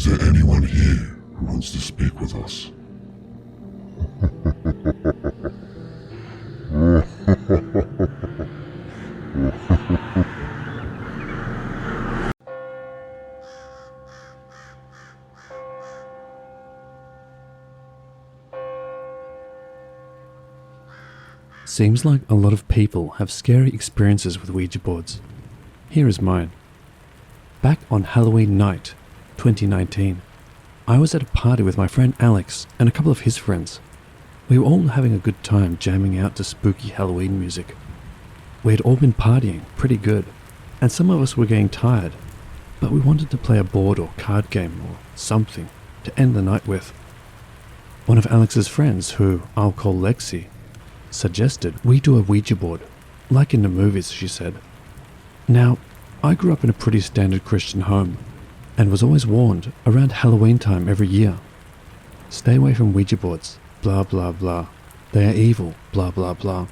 there anyone here who wants to speak with us? Seems like a lot of people have scary experiences with Ouija boards. Here is mine. Back on Halloween night, 2019, I was at a party with my friend Alex and a couple of his friends. We were all having a good time jamming out to spooky Halloween music. We had all been partying pretty good, and some of us were getting tired, but we wanted to play a board or card game or something to end the night with. One of Alex's friends, who I'll call Lexi, suggested we do a Ouija board, like in the movies, she said. Now, I grew up in a pretty standard Christian home, and was always warned around Halloween time every year. Stay away from Ouija boards, blah blah blah. They are evil, blah blah blah.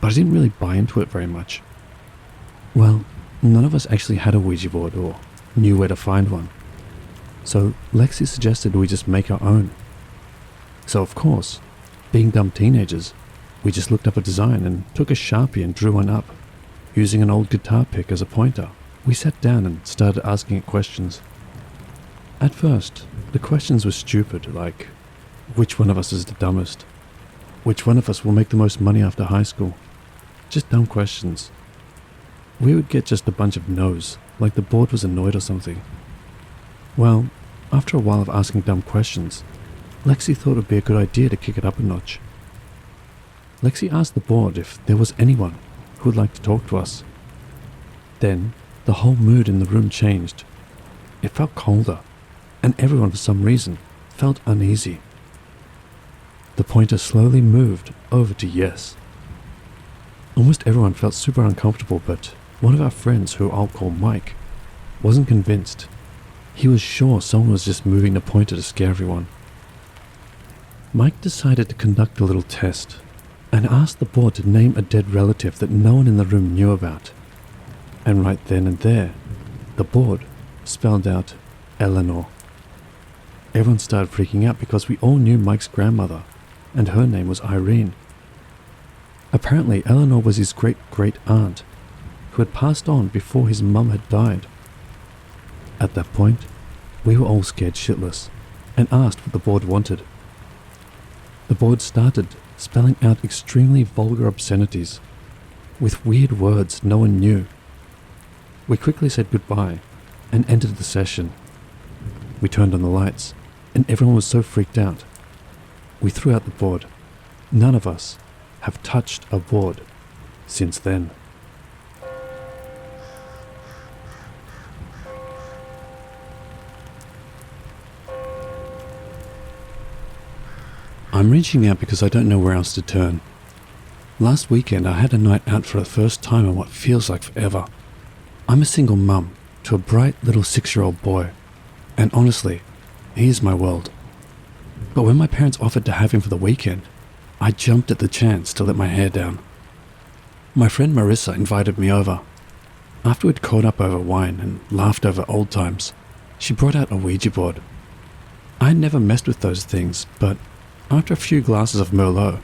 But I didn't really buy into it very much. Well, none of us actually had a Ouija board or knew where to find one. So Lexi suggested we just make our own. So of course, being dumb teenagers, we just looked up a design and took a Sharpie and drew one up. Using an old guitar pick as a pointer, we sat down and started asking it questions. At first, the questions were stupid, like, which one of us is the dumbest? Which one of us will make the most money after high school? Just dumb questions. We would get just a bunch of no's, like the board was annoyed or something. Well, after a while of asking dumb questions, Lexi thought it would be a good idea to kick it up a notch. Lexi asked the board if there was anyone who would like to talk to us. Then, the whole mood in the room changed. It felt colder, and everyone for some reason felt uneasy. The pointer slowly moved over to yes. Almost everyone felt super uncomfortable, but one of our friends, who I'll call Mike, wasn't convinced. He was sure someone was just moving the pointer to scare everyone. Mike decided to conduct a little test and asked the board to name a dead relative that no one in the room knew about. And right then and there, the board spelled out Eleanor. Everyone started freaking out because we all knew Mike's grandmother, and her name was Irene. Apparently, Eleanor was his great-great-aunt, who had passed on before his mum had died. At that point, we were all scared shitless, and asked what the board wanted. The board started spelling out extremely vulgar obscenities, with weird words no one knew. We quickly said goodbye, and entered the session. We turned on the lights, and everyone was so freaked out. We threw out the board. None of us have touched a board since then. I'm reaching out because I don't know where else to turn. Last weekend I had a night out for the first time in what feels like forever. I'm a single mum to a bright little 6-year-old boy, and honestly, he is my world. But when my parents offered to have him for the weekend, I jumped at the chance to let my hair down. My friend Marissa invited me over. After we'd caught up over wine and laughed over old times, she brought out a Ouija board. I had never messed with those things, but after a few glasses of Merlot,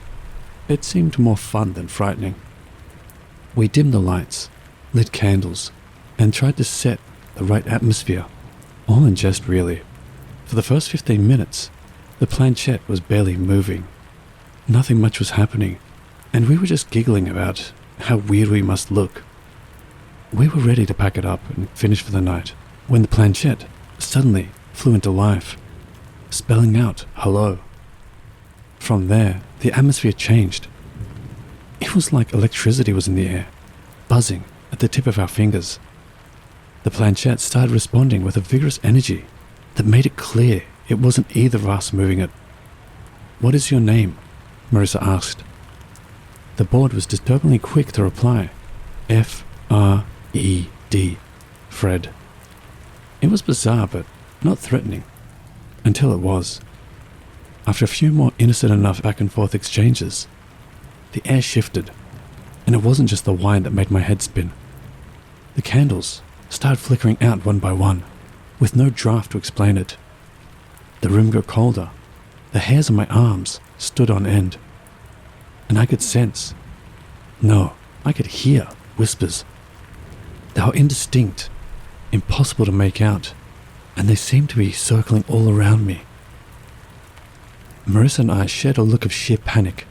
it seemed more fun than frightening. We dimmed the lights, lit candles, and tried to set the right atmosphere, all in jest really. For the first 15 minutes, the planchette was barely moving. Nothing much was happening, and we were just giggling about how weird we must look. We were ready to pack it up and finish for the night, when the planchette suddenly flew into life, spelling out hello. From there, the atmosphere changed. It was like electricity was in the air, buzzing at the tip of our fingers. The planchette started responding with a vigorous energy that made it clear it wasn't either of us moving it. "What is your name?" Marissa asked. The board was disturbingly quick to reply, F-R-E-D, Fred. It was bizarre, but not threatening, until it was. After a few more innocent enough back and forth exchanges, the air shifted, and it wasn't just the wine that made my head spin. The candles started flickering out one by one, with no draft to explain it. The room got colder. The hairs on my arms stood on end. And I could sense, no, I could hear whispers. They were indistinct, impossible to make out, and they seemed to be circling all around me. Marissa and I shared a look of sheer panic,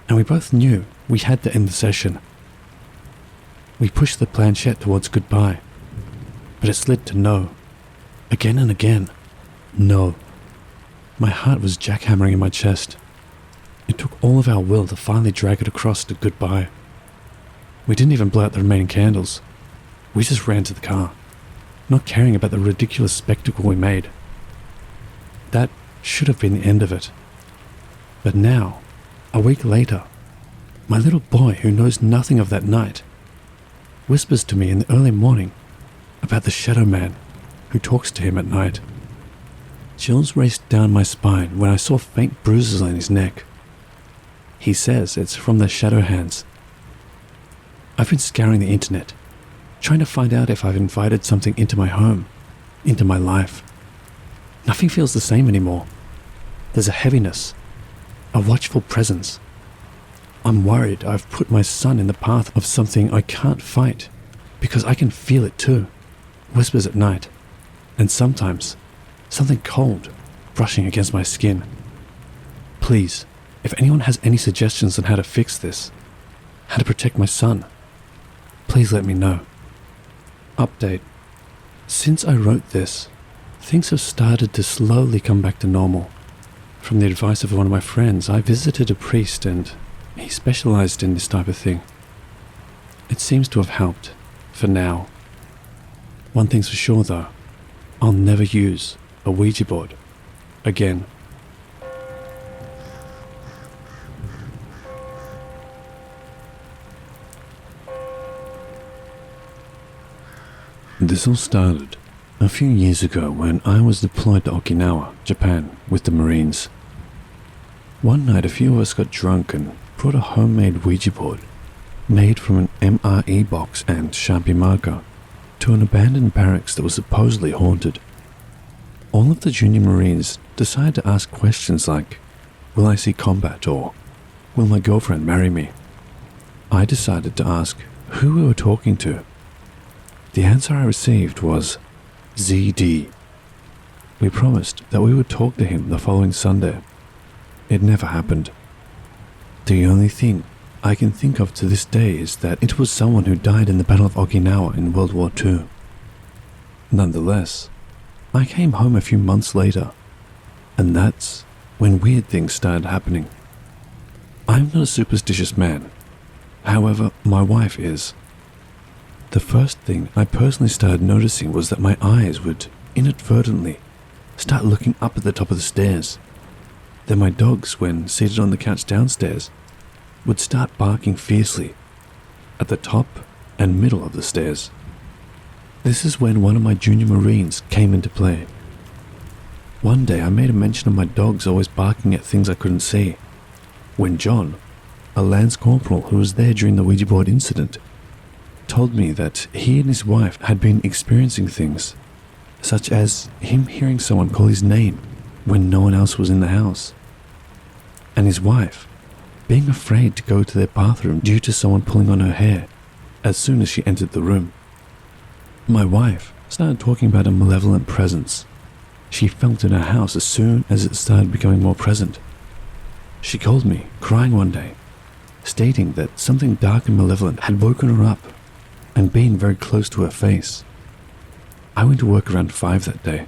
and we both knew we had to end the session. We pushed the planchette towards goodbye, but it slid to no. Again and again, no. My heart was jackhammering in my chest. It took all of our will to finally drag it across to goodbye. We didn't even blow out the remaining candles. We just ran to the car, not caring about the ridiculous spectacle we made. That should have been the end of it. But now, a week later, my little boy who knows nothing of that night whispers to me in the early morning about the shadow man who talks to him at night. Chills raced down my spine when I saw faint bruises on his neck. He says it's from the shadow hands. I've been scouring the internet, trying to find out if I've invited something into my home, into my life. Nothing feels the same anymore. There's a heaviness, a watchful presence. I'm worried I've put my son in the path of something I can't fight, because I can feel it too. Whispers at night, and sometimes something cold brushing against my skin. Please, if anyone has any suggestions on how to fix this, how to protect my son, please let me know. Update. Since I wrote this, things have started to slowly come back to normal. From the advice of one of my friends, I visited a priest and he specialized in this type of thing. It seems to have helped, for now. One thing's for sure though, I'll never use a Ouija board again. This all started a few years ago when I was deployed to Okinawa, Japan, with the Marines. One night a few of us got drunk and brought a homemade Ouija board, made from an MRE box and Sharpie marker, to an abandoned barracks that was supposedly haunted. All of the junior Marines decided to ask questions like, will I see combat, or will my girlfriend marry me? I decided to ask who we were talking to. The answer I received was ZD. We promised that we would talk to him the following Sunday. It never happened. The only thing I can think of to this day is that it was someone who died in the Battle of Okinawa in World War II. Nonetheless, I came home a few months later, and that's when weird things started happening. I'm not a superstitious man. However, my wife is. The first thing I personally started noticing was that my eyes would inadvertently start looking up at the top of the stairs. Then my dogs, when seated on the couch downstairs, would start barking fiercely at the top and middle of the stairs. This is when one of my junior Marines came into play. One day I made a mention of my dogs always barking at things I couldn't see, when John, a Lance Corporal who was there during the Ouija board incident, told me that he and his wife had been experiencing things, such as him hearing someone call his name when no one else was in the house, and his wife being afraid to go to their bathroom due to someone pulling on her hair as soon as she entered the room. My wife started talking about a malevolent presence she felt in her house as soon as it started becoming more present. She called me, crying one day, stating that something dark and malevolent had woken her up and been very close to her face. I went to work around 5 that day.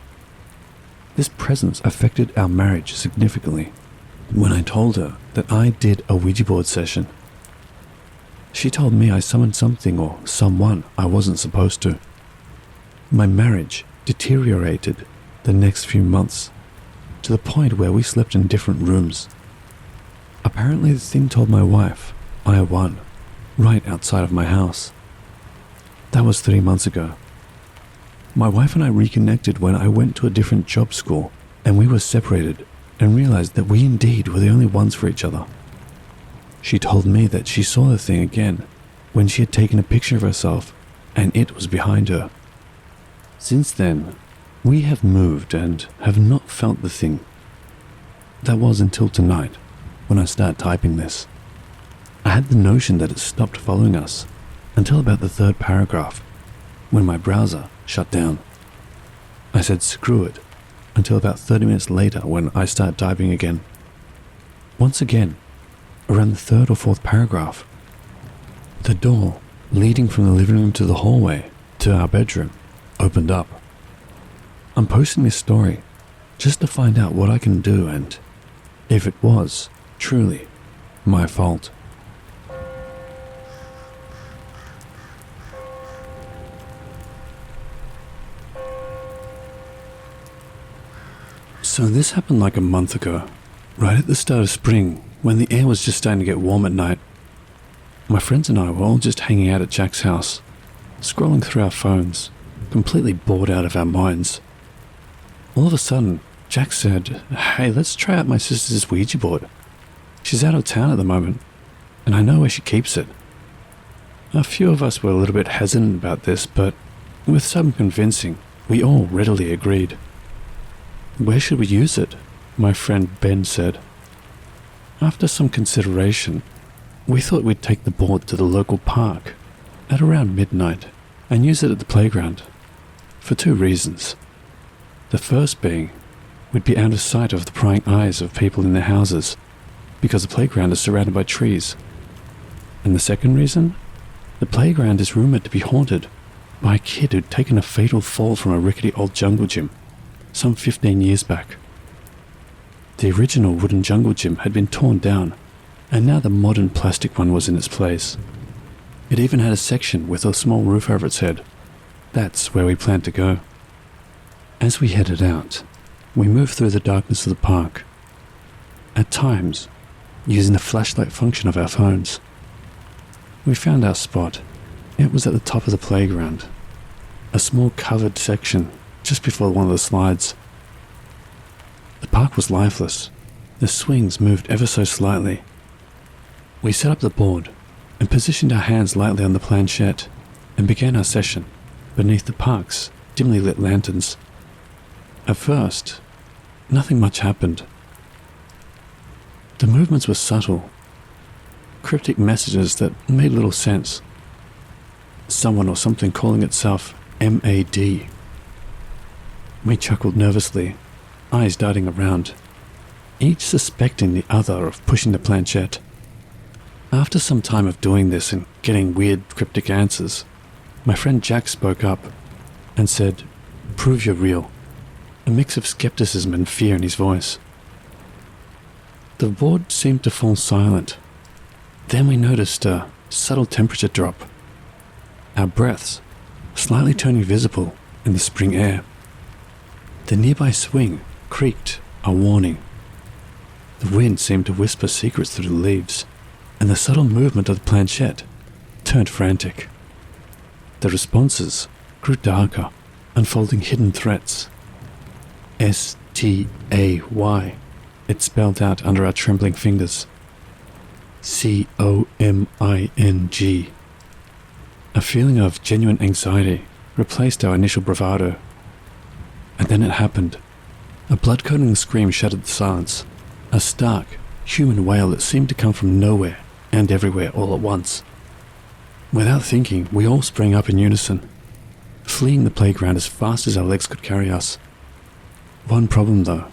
This presence affected our marriage significantly when I told her that I did a Ouija board session. She told me I summoned something or someone I wasn't supposed to. My marriage deteriorated the next few months to the point where we slept in different rooms. Apparently the thing told my wife I won right outside of my house. That was 3 months ago. My wife and I reconnected when I went to a different job school, and we were separated and realized that we indeed were the only ones for each other. She told me that she saw the thing again when she had taken a picture of herself and it was behind her. Since then, We have moved and have not felt the thing. That was until tonight, when I started typing this. I had the notion that it stopped following us until about the third paragraph, when my browser shut down. I said screw it until about 30 minutes later when I started typing again. Once again, around the third or fourth paragraph, the door leading from the living room to the hallway to our bedroom opened up. I'm posting this story just to find out what I can do and if it was truly my fault. So this happened like a month ago, right at the start of spring, when the air was just starting to get warm at night. My friends and I were all just hanging out at Jack's house, scrolling through our phones, completely bored out of our minds. All of a sudden, Jack said, "Hey, let's try out my sister's Ouija board. She's out of town at the moment, and I know where she keeps it." A few of us were a little bit hesitant about this, but with some convincing, we all readily agreed. "Where should we use it?" my friend Ben said. After some consideration, we thought we'd take the board to the local park at around midnight and use it at the playground, for two reasons. The first being, we'd be out of sight of the prying eyes of people in their houses, because the playground is surrounded by trees. And the second reason, the playground is rumored to be haunted by a kid who'd taken a fatal fall from a rickety old jungle gym some 15 years back. The original wooden jungle gym had been torn down, and now the modern plastic one was in its place. It even had a section with a small roof over its head. That's where we planned to go. As we headed out, we moved through the darkness of the park, at times using the flashlight function of our phones. We found our spot. It was at the top of the playground, a small covered section just before one of the slides. The park was lifeless. The swings moved ever so slightly. We set up the board and positioned our hands lightly on the planchette and began our session beneath the park's dimly lit lanterns. At first, nothing much happened. The movements were subtle, cryptic messages that made little sense. Someone or something calling itself MAD. We chuckled nervously, eyes darting around, each suspecting the other of pushing the planchette. After some time of doing this and getting weird cryptic answers, my friend Jack spoke up and said, "Prove you're real," a mix of skepticism and fear in his voice. The board seemed to fall silent. Then we noticed a subtle temperature drop, our breaths slightly turning visible in the spring air. The nearby swing creaked a warning. The wind seemed to whisper secrets through the leaves, and the subtle movement of the planchette turned frantic. The responses grew darker, unfolding hidden threats. STAY, it spelled out under our trembling fingers. COMING. A feeling of genuine anxiety replaced our initial bravado. And then it happened. A blood-curdling scream shattered the silence. A stark, human wail that seemed to come from nowhere and everywhere all at once. Without thinking, we all sprang up in unison, fleeing the playground as fast as our legs could carry us. One problem though,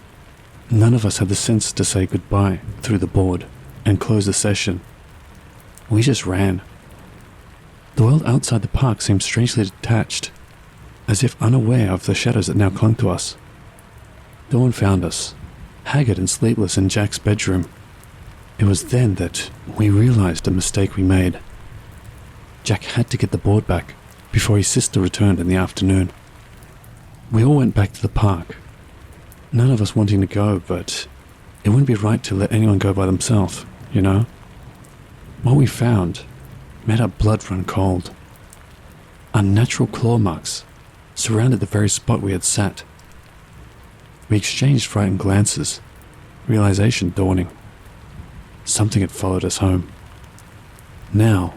none of us had the sense to say goodbye through the board and close the session. We just ran. The world outside the park seemed strangely detached, as if unaware of the shadows that now clung to us. Dawn found us, haggard and sleepless in Jack's bedroom. It was then that we realized the mistake we made. Jack had to get the board back before his sister returned in the afternoon. We all went back to the park, none of us wanting to go, but it wouldn't be right to let anyone go by themselves, you know? What we found made our blood run cold. Unnatural claw marks surrounded the very spot we had sat. We exchanged frightened glances, realization dawning. Something had followed us home. Now,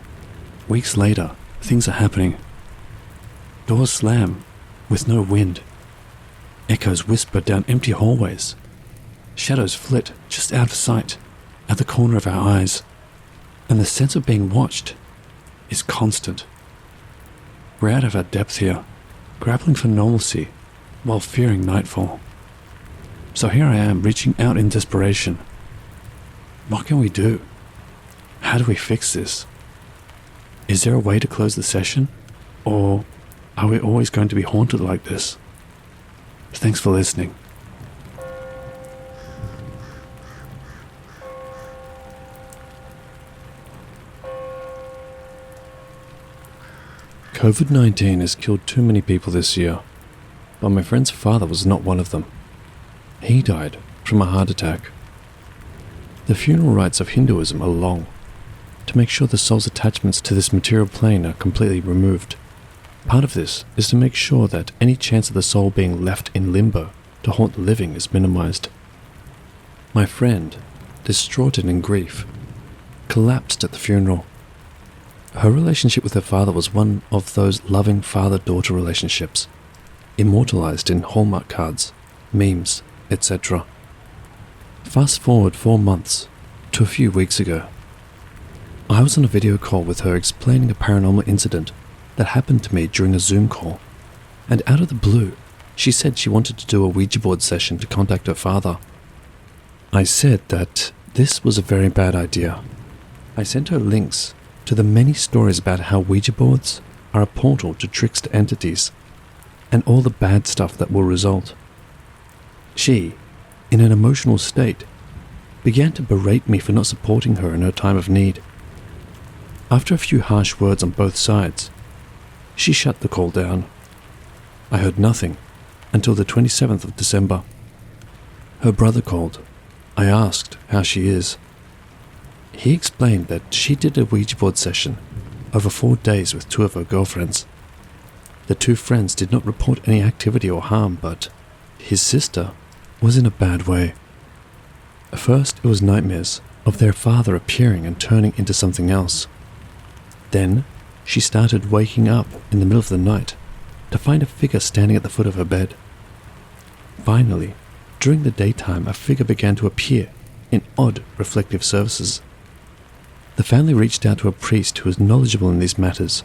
weeks later, things are happening. Doors slam, with no wind. Echoes whisper down empty hallways. Shadows flit just out of sight, at the corner of our eyes. And the sense of being watched is constant. We're out of our depth here, grappling for normalcy while fearing nightfall. So here I am, reaching out in desperation. What can we do? How do we fix this? Is there a way to close the session? Or are we always going to be haunted like this? Thanks for listening. COVID-19 has killed too many people this year, but my friend's father was not one of them. He died from a heart attack. The funeral rites of Hinduism are long, to make sure the soul's attachments to this material plane are completely removed. Part of this is to make sure that any chance of the soul being left in limbo to haunt the living is minimized. My friend, distraught and in grief, collapsed at the funeral. Her relationship with her father was one of those loving father-daughter relationships, immortalized in Hallmark cards, memes, etc. Fast forward 4 months to a few weeks ago. I was on a video call with her explaining a paranormal incident that happened to me during a Zoom call, and out of the blue, she said she wanted to do a Ouija board session to contact her father. I said that this was a very bad idea. I sent her links to the many stories about how Ouija boards are a portal to trickster entities and all the bad stuff that will result. She, in an emotional state, began to berate me for not supporting her in her time of need. After a few harsh words on both sides, she shut the call down. I heard nothing until the 27th of December. Her brother called. I asked how she is. He explained that she did a Ouija board session over 4 days with 2 of her girlfriends. The 2 friends did not report any activity or harm, but his sister was in a bad way. First, it was nightmares of their father appearing and turning into something else. Then, she started waking up in the middle of the night to find a figure standing at the foot of her bed. Finally, during the daytime, a figure began to appear in odd reflective surfaces. The family reached out to a priest who was knowledgeable in these matters,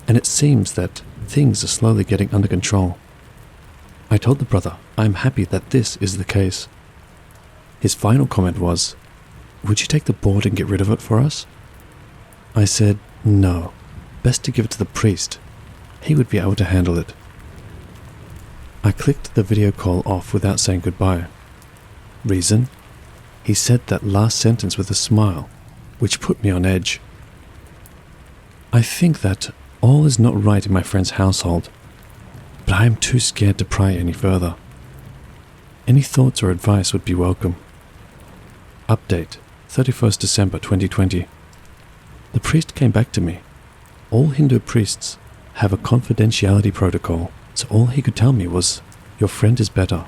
and it seems that things are slowly getting under control. I told the brother I am happy that this is the case. His final comment was, "Would you take the board and get rid of it for us?" I said, "No, best to give it to the priest. He would be able to handle it." I clicked the video call off without saying goodbye. Reason? He said that last sentence with a smile, which put me on edge. I think that all is not right in my friend's household, but I am too scared to pry any further. Any thoughts or advice would be welcome. Update, 31st December 2020. The priest came back to me. All Hindu priests have a confidentiality protocol, so all he could tell me was, "Your friend is better.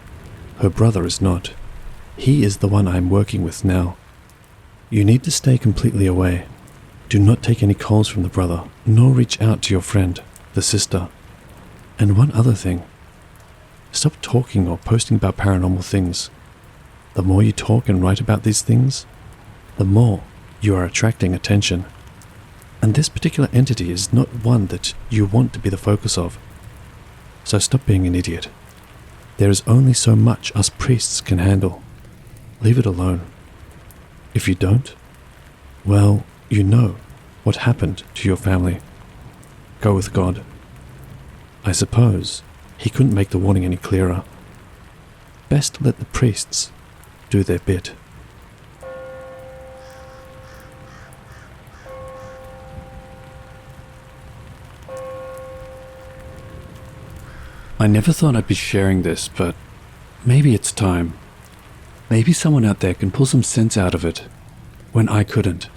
Her brother is not. He is the one I am working with now. You need to stay completely away. Do not take any calls from the brother, nor reach out to your friend, the sister. And one other thing. Stop talking or posting about paranormal things. The more you talk and write about these things, the more you are attracting attention. And this particular entity is not one that you want to be the focus of. So stop being an idiot. There is only so much us priests can handle. Leave it alone. If you don't, well, you know what happened to your family. Go with God." I suppose he couldn't make the warning any clearer. Best let the priests do their bit. I never thought I'd be sharing this, but maybe it's time. Maybe someone out there can pull some sense out of it, when I couldn't.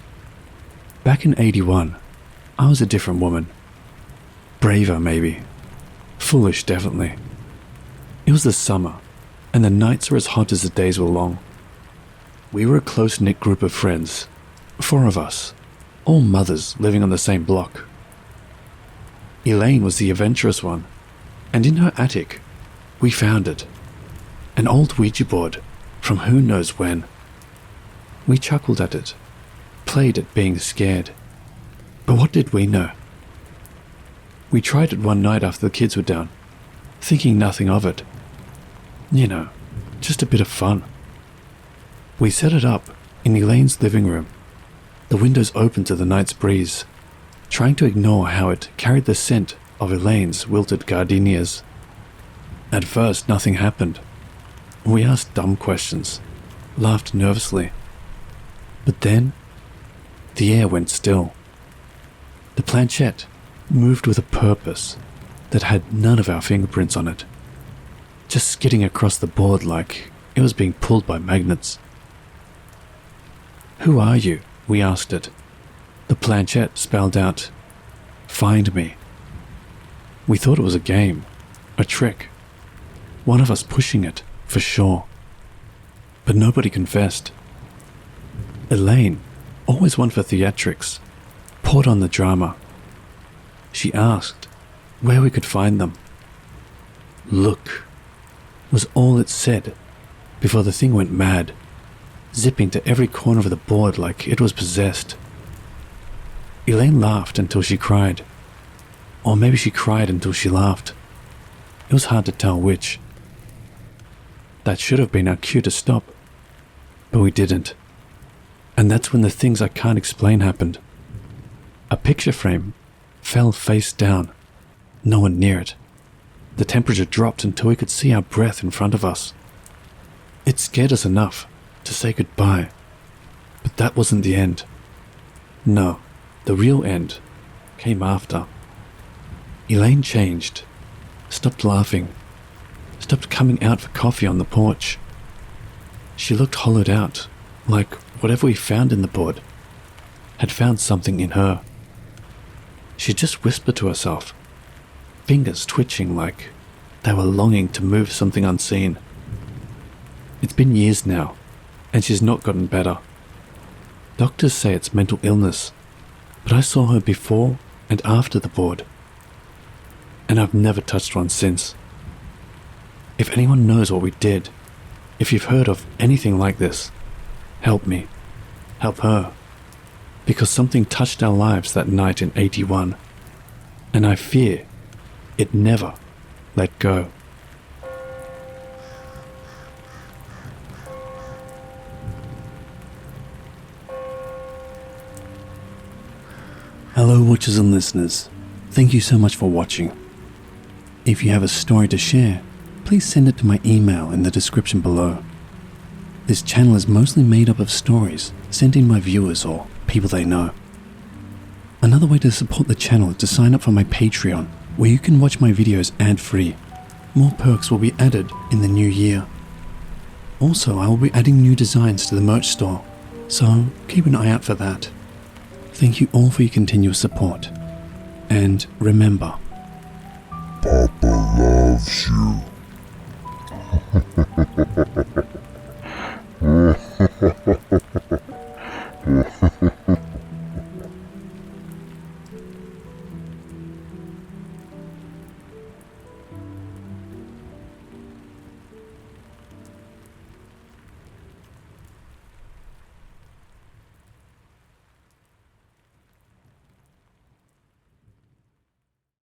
Back in 81, I was a different woman. Braver, maybe. Foolish, definitely. It was the summer, and the nights were as hot as the days were long. We were a close-knit group of friends, 4 of us, all mothers living on the same block. Elaine was the adventurous one, and in her attic, we found it, An old Ouija board from who knows when. We chuckled at it, played at being scared. But what did we know? We tried it one night after the kids were down, thinking nothing of it. You know, just a bit of fun. We set it up in Elaine's living room, the windows open to the night's breeze, trying to ignore how it carried the scent of Elaine's wilted gardenias. At first, nothing happened. We asked dumb questions, laughed nervously. But then, the air went still. The planchette moved with a purpose that had none of our fingerprints on it, just skidding across the board like it was being pulled by magnets. "Who are you?" we asked it. The planchette spelled out, "Find me." We thought it was a game, a trick, one of us pushing it, for sure. But nobody confessed. Elaine, always one for theatrics, poured on the drama. She asked where we could find them. "Look," was all it said before the thing went mad, zipping to every corner of the board like it was possessed. Elaine laughed until she cried. Or maybe she cried until she laughed. It was hard to tell which. That should have been our cue to stop, but we didn't. And that's when the things I can't explain happened. A picture frame fell face down, no one near it. The temperature dropped until we could see our breath in front of us. It scared us enough to say goodbye, but that wasn't the end. No, the real end came after. Elaine changed, stopped laughing, stopped coming out for coffee on the porch. She looked hollowed out, like whatever we found in the board had found something in her. She just whispered to herself, fingers twitching like they were longing to move something unseen. It's been years now, and she's not gotten better. Doctors say it's mental illness, but I saw her before and after the board, and I've never touched one since. If anyone knows what we did, if you've heard of anything like this, help me, help her, because something touched our lives that night in 81, and I fear it never let go. Hello watchers and listeners, thank you so much for watching. If you have a story to share, please send it to my email in the description below. This channel is mostly made up of stories sent in by viewers or people they know. Another way to support the channel is to sign up for my Patreon, where you can watch my videos ad-free. More perks will be added in the new year. Also, I will be adding new designs to the merch store, so keep an eye out for that. Thank you all for your continuous support. And remember, Papa loves you.